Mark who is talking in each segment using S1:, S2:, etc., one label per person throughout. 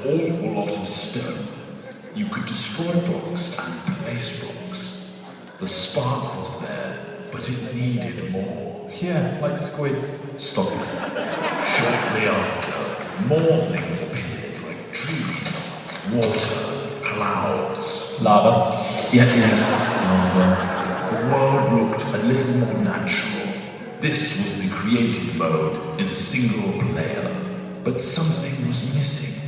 S1: awful lot of stone. You could destroy blocks and place blocks. The spark was there, but it needed more.
S2: Yeah, like squids.
S1: Stop it. Shortly after, more things appeared, like trees, water, clouds.
S2: Lava.
S1: Yes, lava. The world looked a little more natural. This was the creative mode in single player, but something was missing.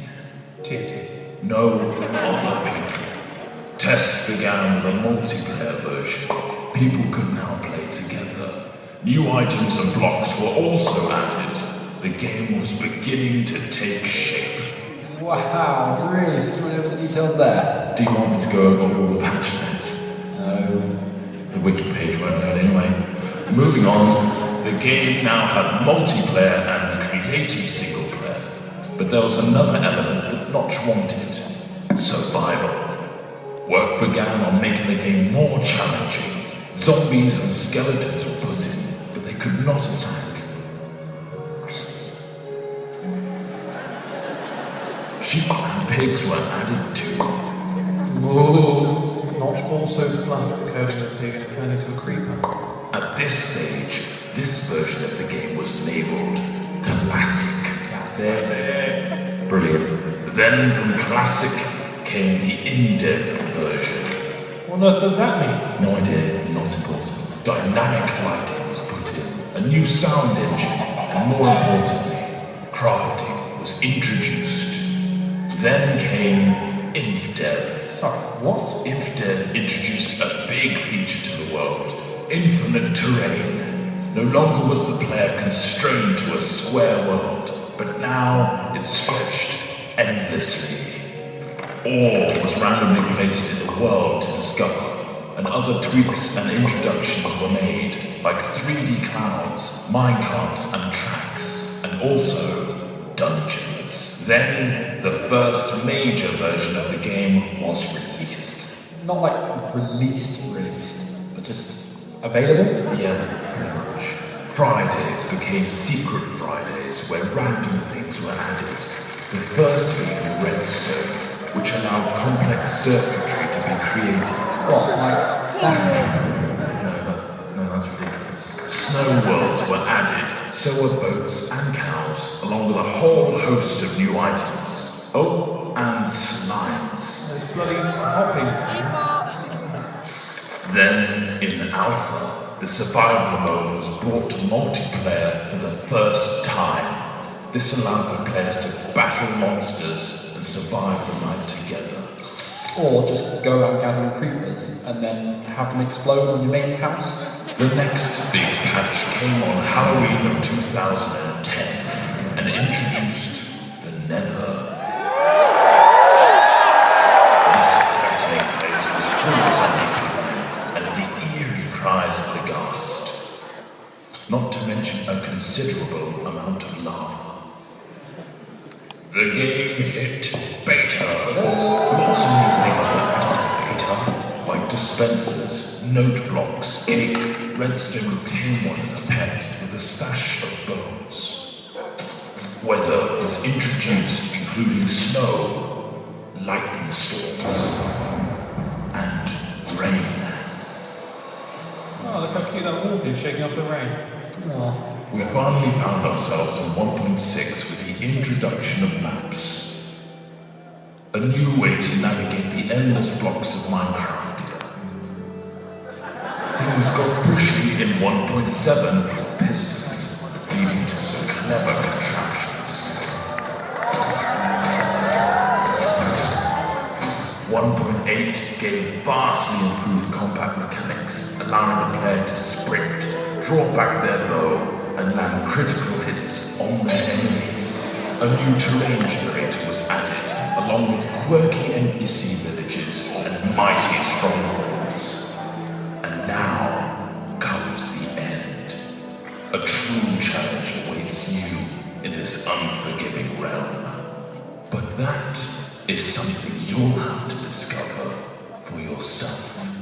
S2: TNT.
S1: No other people. Tests began with a multiplayer version. People could now play together. New items and blocks were also added. The game was beginning to take shape.
S2: Wow, really skipping over the details there.
S1: Do you want me to go over all the patch notes?
S2: No.
S1: The wiki page won't load anyway. Moving on, the game now had multiplayer and creative single player. But there was another element that Notch wanted. Survival. Work began on making the game more challenging. Zombies and skeletons were put in, but they could not attack. Sheep and pigs were added too.
S2: Whoa. Notch also fluffed the coding of the pig and turned into a creeper.
S1: At this stage, this version of the game was labeled Classic.
S2: Classic.
S1: Brilliant. Then from Classic came the in-depth version.
S2: What on earth does that mean?
S1: No idea, not important. Dynamic lighting was put in, a new sound engine, and more importantly, crafting was introduced. Then came InfDev.
S2: Sorry, what?
S1: InfDev introduced a big feature to the world. Infinite terrain. No longer was the player constrained to a square world, but now it stretched endlessly. Ore was randomly placed in the world to discover, and other tweaks and introductions were made, like 3D clouds, minecarts and tracks, and also dungeons. Then, the first major version of the game was released.
S2: Not like released, but just available?
S1: Yeah, pretty much. Fridays became Secret Fridays, where random things were added. The first being Redstone, which allowed complex circuitry to be created.
S2: What, like that thing?
S1: No, that's ridiculous. Snow worlds were added, so were boats and cows, along with a whole host of new items. Oh, and slimes.
S2: Those bloody hopping things.
S1: Then, in Alpha, the survival mode was brought to multiplayer for the first time. This allowed the players to battle monsters and survive the night together.
S2: Or just go around gathering creepers and then have them explode on your mate's house.
S1: The next big patch came on Halloween of 2010 and introduced the Nether. This threatening place was full of zombie people and the eerie cries of the ghast. Not to mention a considerable amount of lava. The game hit beta. Lots of new things were added in beta, like dispensers, note blocks, cake. Redstone obtained one as a pet with a stash of bones. Weather was introduced, including snow, lightning storms, and rain.
S2: Oh, look how cute that wolf is shaking off the rain. Oh.
S1: We finally found ourselves in 1.6 with the introduction of maps. A new way to navigate the endless blocks of Minecraft. Things got pushy in 1.7 with pistons, leading to some clever contraptions. 1.8 gave vastly improved combat mechanics, allowing the player to sprint, draw back their bow, and land critical hits on their enemies. A new terrain generator was added, along with quirky NPC villages and mighty strongholds. And now comes the end. A true challenge awaits you in this unforgiving realm. But that is something you'll have to discover for yourself.